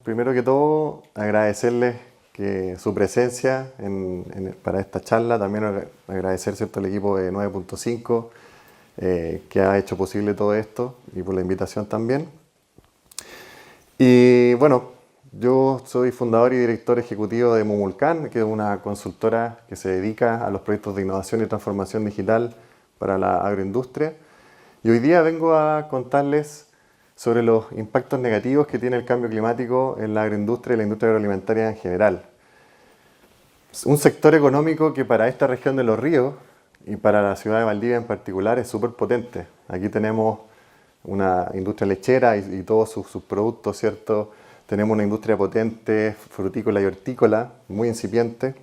primero que todo, agradecerles su presencia para esta charla. También agradecer, ¿cierto?, al equipo de 9.5 que ha hecho posible todo esto y por la invitación también. Y bueno, yo soy fundador y director ejecutivo de Mumulcan, que es una consultora que se dedica a los proyectos de innovación y transformación digital para la agroindustria. Y hoy día vengo a contarles sobre los impactos negativos que tiene el cambio climático en la agroindustria y la industria agroalimentaria en general. Un sector económico que para esta región de Los Ríos y para la ciudad de Valdivia en particular es súper potente. Aquí tenemos una industria lechera y todos sus productos, ¿cierto? Tenemos una industria potente, frutícola y hortícola, muy incipiente.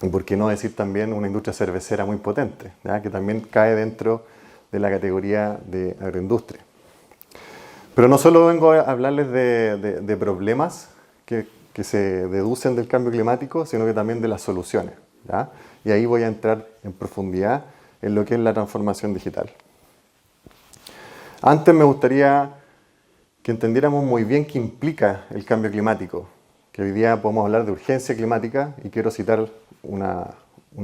Y por qué no decir también una industria cervecera muy potente, ¿ya?, que también cae dentro de la categoría de agroindustria. Pero no solo vengo a hablarles de problemas que se deducen del cambio climático, sino que también de las soluciones, ¿ya? Y ahí voy a entrar en profundidad en lo que es la transformación digital. Antes me gustaría que entendiéramos muy bien qué implica el cambio climático, que hoy día podemos hablar de urgencia climática, y quiero citar una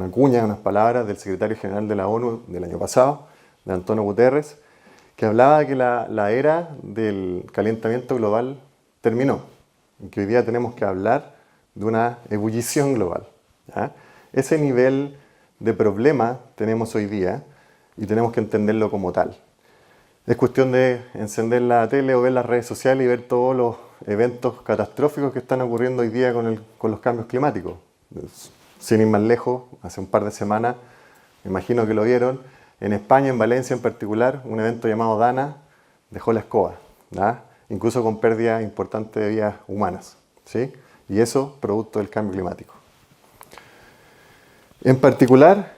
cuña, unas palabras del secretario general de la ONU del año pasado, de Antonio Guterres, que hablaba de que la era del calentamiento global terminó, y que hoy día tenemos que hablar de una ebullición global, ¿ya? Ese nivel de problema tenemos hoy día y tenemos que entenderlo como tal. Es cuestión de encender la tele o ver las redes sociales y ver todos los eventos catastróficos que están ocurriendo hoy día con los cambios climáticos. Sin ir más lejos, hace un par de semanas, me imagino que lo vieron, en España, en Valencia en particular, un evento llamado Dana dejó la escoba, ¿ya?, incluso con pérdida importante de vidas humanas, ¿sí? Y eso producto del cambio climático. En particular,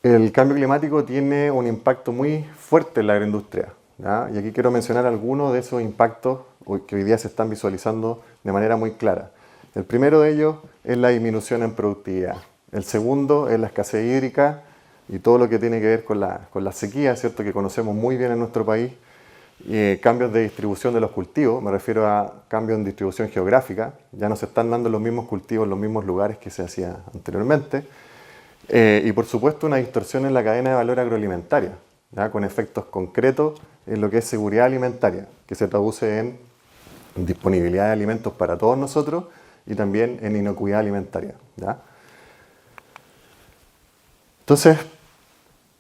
el cambio climático tiene un impacto muy fuerte en la agroindustria, ¿ya? Y aquí quiero mencionar algunos de esos impactos que hoy día se están visualizando de manera muy clara. El primero de ellos es la disminución en productividad. El segundo es la escasez hídrica y todo lo que tiene que ver con la sequía, ¿cierto?, que conocemos muy bien en nuestro país. Cambios de distribución de los cultivos, me refiero a cambios en distribución geográfica. Ya no se están dando los mismos cultivos en los mismos lugares que se hacía anteriormente. Y por supuesto una distorsión en la cadena de valor agroalimentaria, ¿ya?, con efectos concretos en lo que es seguridad alimentaria, que se traduce en disponibilidad de alimentos para todos nosotros y también en inocuidad alimentaria, ¿ya? Entonces,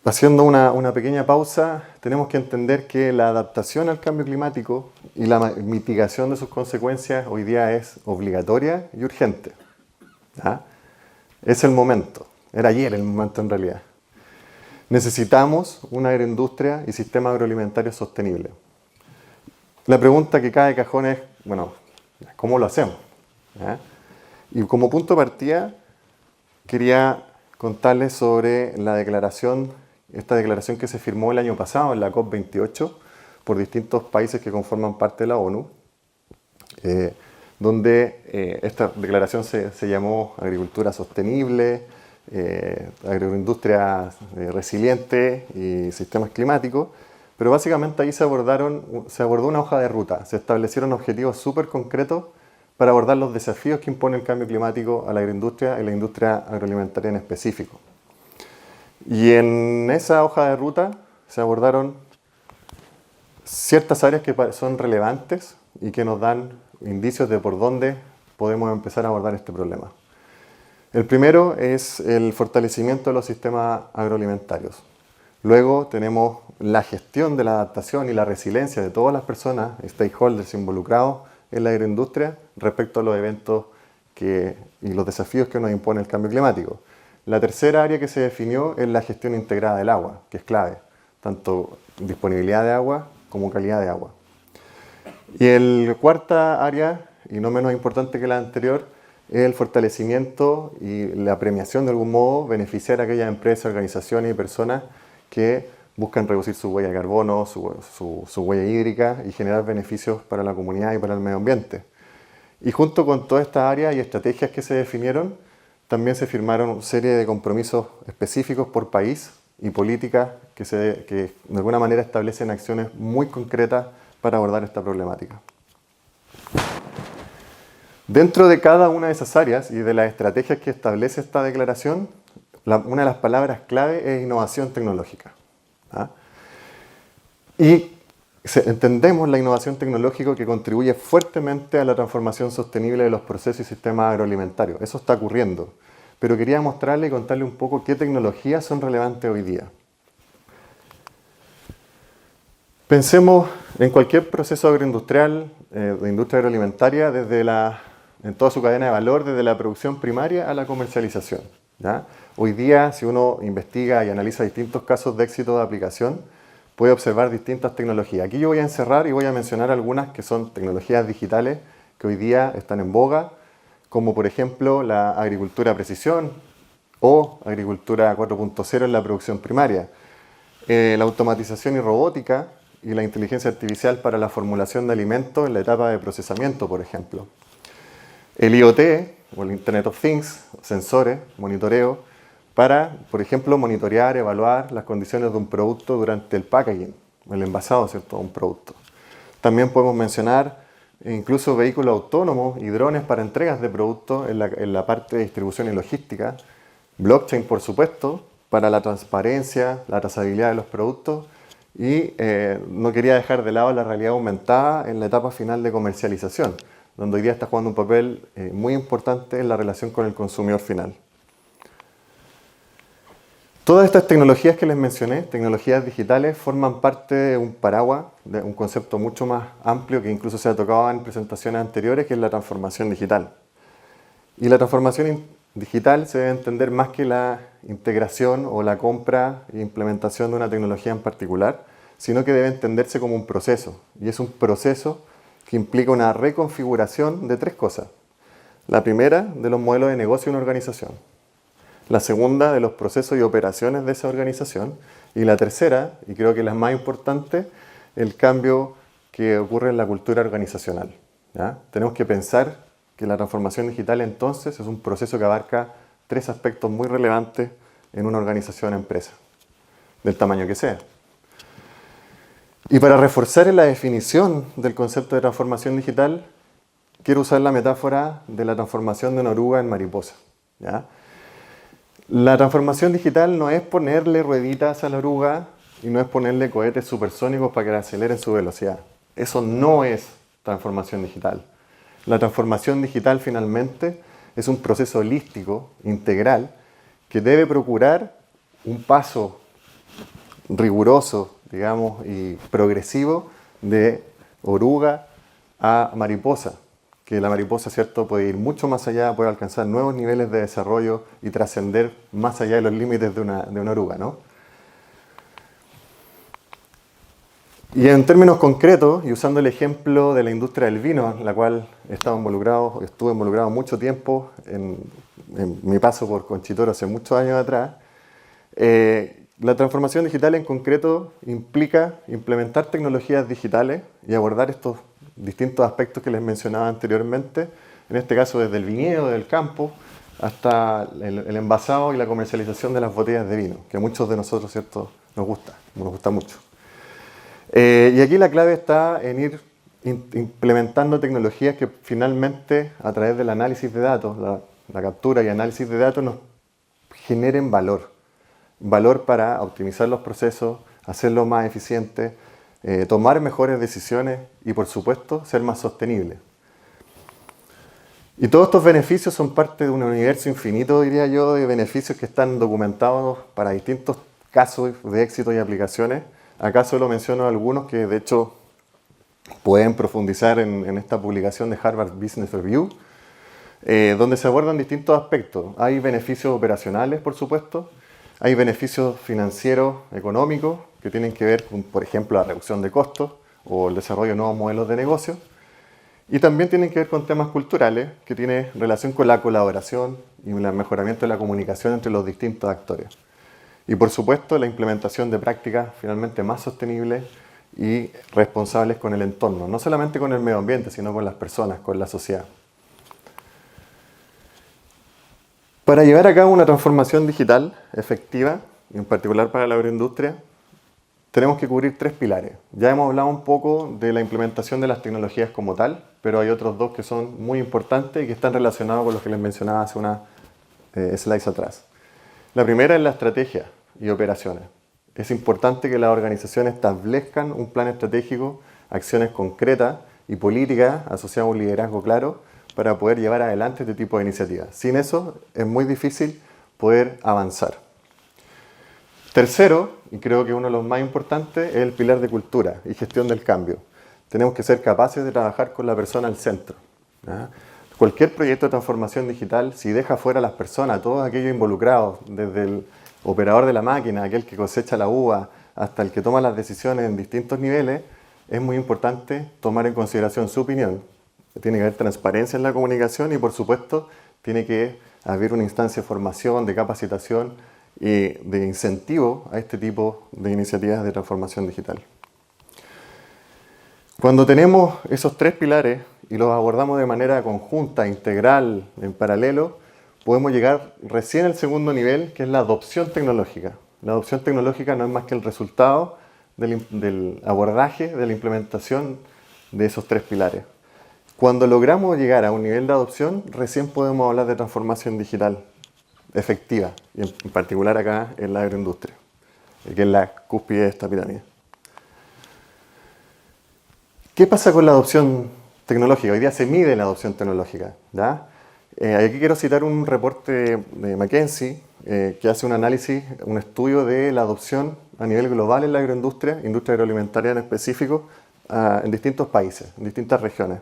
haciendo una pequeña pausa, tenemos que entender que la adaptación al cambio climático y la mitigación de sus consecuencias hoy día es obligatoria y urgente, ¿ya? Es el momento. Era ayer el momento en realidad. Necesitamos una agroindustria y sistema agroalimentario sostenible. La pregunta que cae de cajón es, bueno, ¿cómo lo hacemos? ¿Ya? Y como punto de partida, quería contarles sobre esta declaración que se firmó el año pasado en la COP28 por distintos países que conforman parte de la ONU, donde esta declaración se llamó Agricultura Sostenible, Agroindustria Resiliente y Sistemas Climáticos, pero básicamente ahí se abordó una hoja de ruta, se establecieron objetivos súper concretos para abordar los desafíos que impone el cambio climático a la agroindustria y la industria agroalimentaria en específico. Y en esa hoja de ruta se abordaron ciertas áreas que son relevantes y que nos dan indicios de por dónde podemos empezar a abordar este problema. El primero es el fortalecimiento de los sistemas agroalimentarios. Luego tenemos la gestión de la adaptación y la resiliencia de todas las personas, stakeholders involucrados en la agroindustria respecto a los eventos y los desafíos que nos impone el cambio climático. La tercera área que se definió es la gestión integrada del agua, que es clave, tanto disponibilidad de agua como calidad de agua. Y la cuarta área, y no menos importante que la anterior, es el fortalecimiento y la premiación de algún modo, beneficiar a aquellas empresas, organizaciones y personas que buscan reducir su huella de carbono, su huella hídrica y generar beneficios para la comunidad y para el medio ambiente. Y junto con todas estas áreas y estrategias que se definieron, también se firmaron una serie de compromisos específicos por país y políticas que de alguna manera establecen acciones muy concretas para abordar esta problemática. Dentro de cada una de esas áreas y de las estrategias que establece esta declaración, una de las palabras clave es innovación tecnológica. ¿Ah? Y entendemos la innovación tecnológica que contribuye fuertemente a la transformación sostenible de los procesos y sistemas agroalimentarios. Eso está ocurriendo. Pero quería mostrarle y contarle un poco qué tecnologías son relevantes hoy día. Pensemos en cualquier proceso agroindustrial, de industria agroalimentaria, en toda su cadena de valor, desde la producción primaria a la comercialización. ¿Ya? Hoy día, si uno investiga y analiza distintos casos de éxito de aplicación, puede observar distintas tecnologías. Aquí yo voy a encerrar y voy a mencionar algunas que son tecnologías digitales que hoy día están en boga, como por ejemplo la agricultura a precisión o agricultura 4.0 en la producción primaria, la automatización y robótica y la inteligencia artificial para la formulación de alimentos en la etapa de procesamiento, por ejemplo. El IoT, o el Internet of Things, sensores, monitoreo, para, por ejemplo, monitorear, evaluar las condiciones de un producto durante el packaging, el envasado, ¿cierto?, de un producto. También podemos mencionar incluso vehículos autónomos y drones para entregas de productos en la parte de distribución y logística. Blockchain, por supuesto, para la transparencia, la trazabilidad de los productos. Y no quería dejar de lado la realidad aumentada en la etapa final de comercialización, donde hoy día está jugando un papel muy importante en la relación con el consumidor final. Todas estas tecnologías que les mencioné, tecnologías digitales, forman parte de un paraguas, de un concepto mucho más amplio que incluso se ha tocado en presentaciones anteriores, que es la transformación digital. Y la transformación digital se debe entender más que la integración o la compra e implementación de una tecnología en particular, sino que debe entenderse como un proceso. Y es un proceso que implica una reconfiguración de tres cosas. La primera, de los modelos de negocio de una organización. La segunda, de los procesos y operaciones de esa organización. Y la tercera, y creo que la más importante, el cambio que ocurre en la cultura organizacional. ¿Ya? Tenemos que pensar que la transformación digital entonces es un proceso que abarca tres aspectos muy relevantes en una organización o empresa, del tamaño que sea. Y para reforzar la definición del concepto de transformación digital, quiero usar la metáfora de la transformación de una oruga en mariposa. ¿Ya? La transformación digital no es ponerle rueditas a la oruga y no es ponerle cohetes supersónicos para que aceleren su velocidad. Eso no es transformación digital. La transformación digital finalmente es un proceso holístico, integral, que debe procurar un paso riguroso, digamos, y progresivo de oruga a mariposa, que la mariposa, ¿cierto?, puede ir mucho más allá, puede alcanzar nuevos niveles de desarrollo y trascender más allá de los límites de una oruga, ¿no? Y en términos concretos, y usando el ejemplo de la industria del vino, en la cual estuve involucrado mucho tiempo en mi paso por Conchitoro hace muchos años atrás, la transformación digital en concreto implica implementar tecnologías digitales y abordar estos distintos aspectos que les mencionaba anteriormente, en este caso desde el viñedo, del campo, hasta el envasado y la comercialización de las botellas de vino, que a muchos de nosotros, ¿cierto?, nos gusta mucho. Y aquí la clave está en ir implementando tecnologías que finalmente, a través del análisis de datos, la captura y análisis de datos, nos generen valor. Valor para optimizar los procesos, hacerlos más eficientes, tomar mejores decisiones y, por supuesto, ser más sostenibles. Y todos estos beneficios son parte de un universo infinito, diría yo, de beneficios que están documentados para distintos casos de éxito y aplicaciones. Acá solo menciono algunos que, de hecho, pueden profundizar en esta publicación de Harvard Business Review, donde se abordan distintos aspectos. Hay beneficios operacionales, por supuesto. Hay beneficios financieros, económicos, que tienen que ver con, por ejemplo, la reducción de costos o el desarrollo de nuevos modelos de negocio. Y también tienen que ver con temas culturales, que tienen relación con la colaboración y el mejoramiento de la comunicación entre los distintos actores. Y, por supuesto, la implementación de prácticas finalmente más sostenibles y responsables con el entorno. No solamente con el medio ambiente, sino con las personas, con la sociedad. Para llevar a cabo una transformación digital efectiva, en particular para la agroindustria, tenemos que cubrir 3 pilares. Ya hemos hablado un poco de la implementación de las tecnologías como tal, pero hay otros 2 que son muy importantes y que están relacionados con los que les mencionaba hace unas slides atrás. La primera es la estrategia y operaciones. Es importante que las organizaciones establezcan un plan estratégico, acciones concretas y políticas asociadas a un liderazgo claro para poder llevar adelante este tipo de iniciativas. Sin eso es muy difícil poder avanzar. Tercero, y creo que uno de los más importantes, es el pilar de cultura y gestión del cambio. Tenemos que ser capaces de trabajar con la persona al centro. ¿Ya? Cualquier proyecto de transformación digital, si deja fuera a las personas, todos aquellos involucrados, desde el operador de la máquina, aquel que cosecha la uva, hasta el que toma las decisiones en distintos niveles, es muy importante tomar en consideración su opinión. Tiene que haber transparencia en la comunicación y, por supuesto, tiene que haber una instancia de formación, de capacitación y de incentivo a este tipo de iniciativas de transformación digital. Cuando tenemos esos 3 pilares y los abordamos de manera conjunta, integral, en paralelo, podemos llegar recién al segundo nivel, que es la adopción tecnológica. La adopción tecnológica no es más que el resultado del abordaje, de la implementación de esos 3 pilares. Cuando logramos llegar a un nivel de adopción, recién podemos hablar de transformación digital efectiva, y en particular acá en la agroindustria, que es la cúspide de esta pirámide. ¿Qué pasa con la adopción tecnológica? Hoy día se mide la adopción tecnológica, ¿ya? Aquí quiero citar un reporte de McKinsey que hace un análisis, un estudio de la adopción a nivel global en la agroindustria, industria agroalimentaria en específico, en distintos países, en distintas regiones.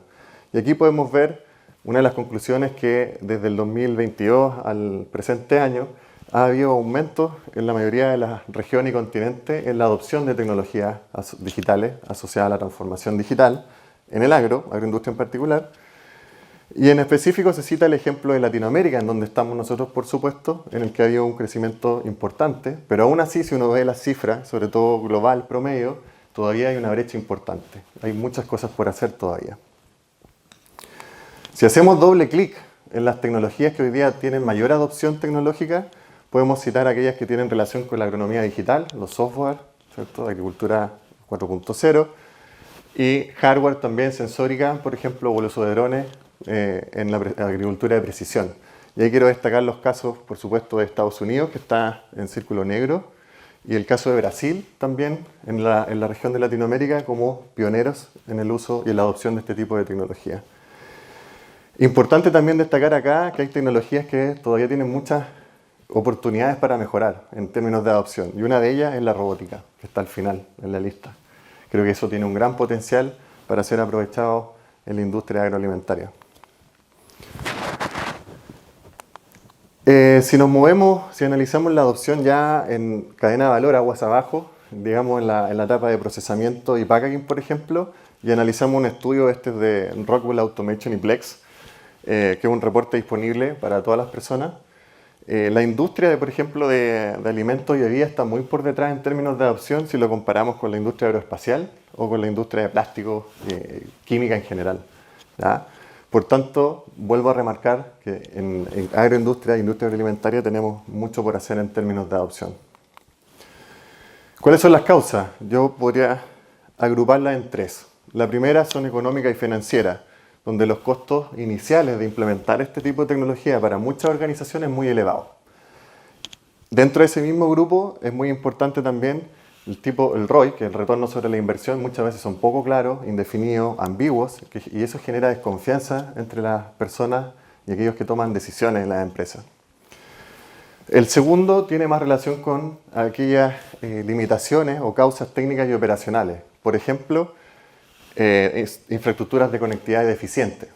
Y aquí podemos ver una de las conclusiones que desde el 2022 al presente año ha habido aumentos en la mayoría de las regiones y continentes en la adopción de tecnologías digitales asociadas a la transformación digital en el agroindustria en particular. Y en específico se cita el ejemplo de Latinoamérica, en donde estamos nosotros, por supuesto, en el que ha habido un crecimiento importante, pero aún así, si uno ve las cifras, sobre todo global, promedio, todavía hay una brecha importante. Hay muchas cosas por hacer todavía. Si hacemos doble clic en las tecnologías que hoy día tienen mayor adopción tecnológica, podemos citar aquellas que tienen relación con la agronomía digital, los software, ¿cierto? Agricultura 4.0, y hardware también sensórica, por ejemplo, o el uso de drones en la agricultura de precisión. Y ahí quiero destacar los casos, por supuesto, de Estados Unidos, que está en círculo negro, y el caso de Brasil también, en la región de Latinoamérica, como pioneros en el uso y en la adopción de este tipo de tecnología. Importante también destacar acá que hay tecnologías que todavía tienen muchas oportunidades para mejorar en términos de adopción, y una de ellas es la robótica, que está al final en la lista. Creo que eso tiene un gran potencial para ser aprovechado en la industria agroalimentaria. Si nos movemos, si analizamos la adopción ya en cadena de valor, aguas abajo, digamos en la etapa de procesamiento y packaging, por ejemplo, y analizamos un estudio de Rockwell Automation y Plex, que es un reporte disponible para todas las personas. La industria, por ejemplo, de alimentos y bebidas está muy por detrás en términos de adopción si lo comparamos con la industria aeroespacial o con la industria de plásticos, química en general, ¿ya? Por tanto, vuelvo a remarcar que en agroindustria e industria agroalimentaria tenemos mucho por hacer en términos de adopción. ¿Cuáles son las causas? Yo podría agruparlas en 3. La primera son económica y financiera, donde los costos iniciales de implementar este tipo de tecnología para muchas organizaciones es muy elevado. Dentro de ese mismo grupo es muy importante también el ROI, que es el retorno sobre la inversión, muchas veces son poco claros, indefinidos, ambiguos, y eso genera desconfianza entre las personas y aquellos que toman decisiones en las empresas. El segundo tiene más relación con aquellas limitaciones o causas técnicas y operacionales. Por ejemplo, infraestructuras de conectividad deficientes.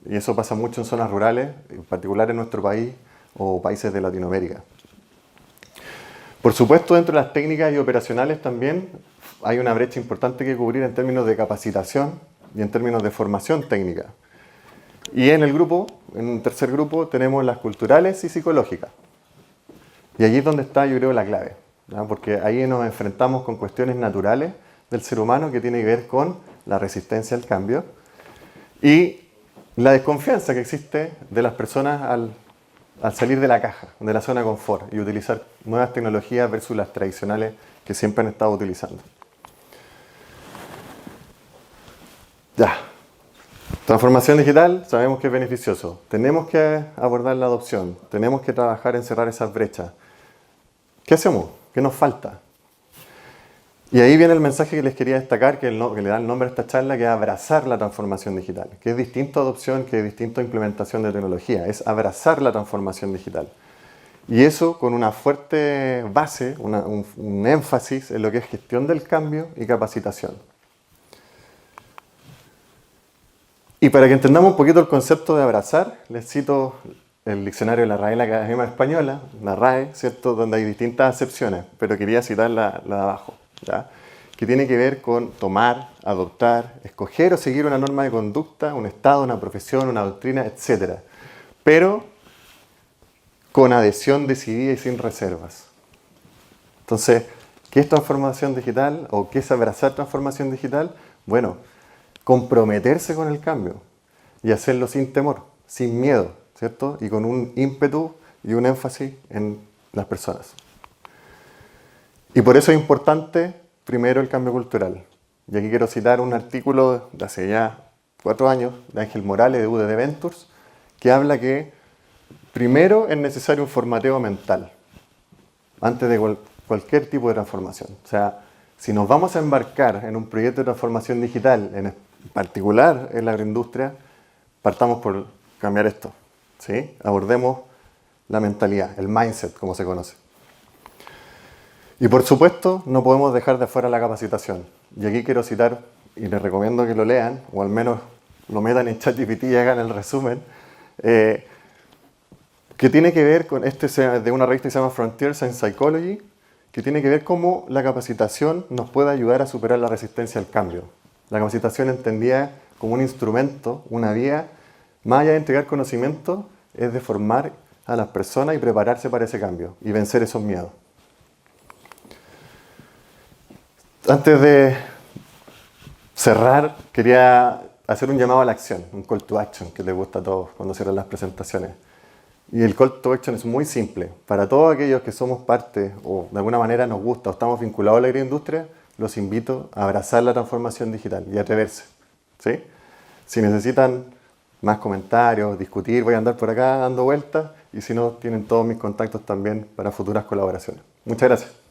Y eso pasa mucho en zonas rurales, en particular en nuestro país o países de Latinoamérica. Por supuesto, dentro de las técnicas y operacionales también hay una brecha importante que cubrir en términos de capacitación y en términos de formación técnica. Y en un tercer grupo, tenemos las culturales y psicológicas. Y allí es donde está, yo creo, la clave, ¿no? Porque ahí nos enfrentamos con cuestiones naturales del ser humano que tiene que ver con la resistencia al cambio y la desconfianza que existe de las personas al salir de la caja, de la zona de confort y utilizar nuevas tecnologías versus las tradicionales que siempre han estado utilizando. Ya. Transformación digital, sabemos que es beneficioso. Tenemos que abordar la adopción, tenemos que trabajar en cerrar esas brechas. ¿Qué hacemos? ¿Qué nos falta? Y ahí viene el mensaje que les quería destacar, que le da el nombre a esta charla, que es abrazar la transformación digital, que es distinto a adopción, que es distinto a implementación de tecnología, es abrazar la transformación digital. Y eso con una fuerte base, un énfasis en lo que es gestión del cambio y capacitación. Y para que entendamos un poquito el concepto de abrazar, les cito el diccionario de la RAE, la Academia Española, la RAE, ¿cierto?, donde hay distintas acepciones, pero quería citar la de abajo, ¿ya?, que tiene que ver con tomar, adoptar, escoger o seguir una norma de conducta, un estado, una profesión, una doctrina, etc. Pero con adhesión decidida y sin reservas. Entonces, ¿qué es transformación digital o qué es abrazar transformación digital? Bueno, comprometerse con el cambio y hacerlo sin temor, sin miedo, ¿cierto? Y con un ímpetu y un énfasis en las personas. Y por eso es importante, primero, el cambio cultural. Y aquí quiero citar un artículo de hace ya 4 años, de Ángel Morales, de UDD Ventures, que habla que primero es necesario un formateo mental, antes de cualquier tipo de transformación. O sea, si nos vamos a embarcar en un proyecto de transformación digital, en particular en la agroindustria, partamos por cambiar esto, ¿sí? Abordemos la mentalidad, el mindset, como se conoce. Y por supuesto, no podemos dejar de afuera la capacitación. Y aquí quiero citar, y les recomiendo que lo lean, o al menos lo metan en ChatGPT y hagan el resumen, que tiene que ver con de una revista que se llama Frontiers in Psychology, que tiene que ver cómo la capacitación nos puede ayudar a superar la resistencia al cambio. La capacitación entendida como un instrumento, una vía, más allá de entregar conocimiento, es de formar a las personas y prepararse para ese cambio y vencer esos miedos. Antes de cerrar, quería hacer un llamado a la acción, un call to action que les gusta a todos cuando cierran las presentaciones. Y el call to action es muy simple. Para todos aquellos que somos parte o de alguna manera nos gusta o estamos vinculados a la agroindustria, los invito a abrazar la transformación digital y a atreverse, ¿sí? Si necesitan más comentarios, discutir, voy a andar por acá dando vueltas y si no, tienen todos mis contactos también para futuras colaboraciones. Muchas gracias.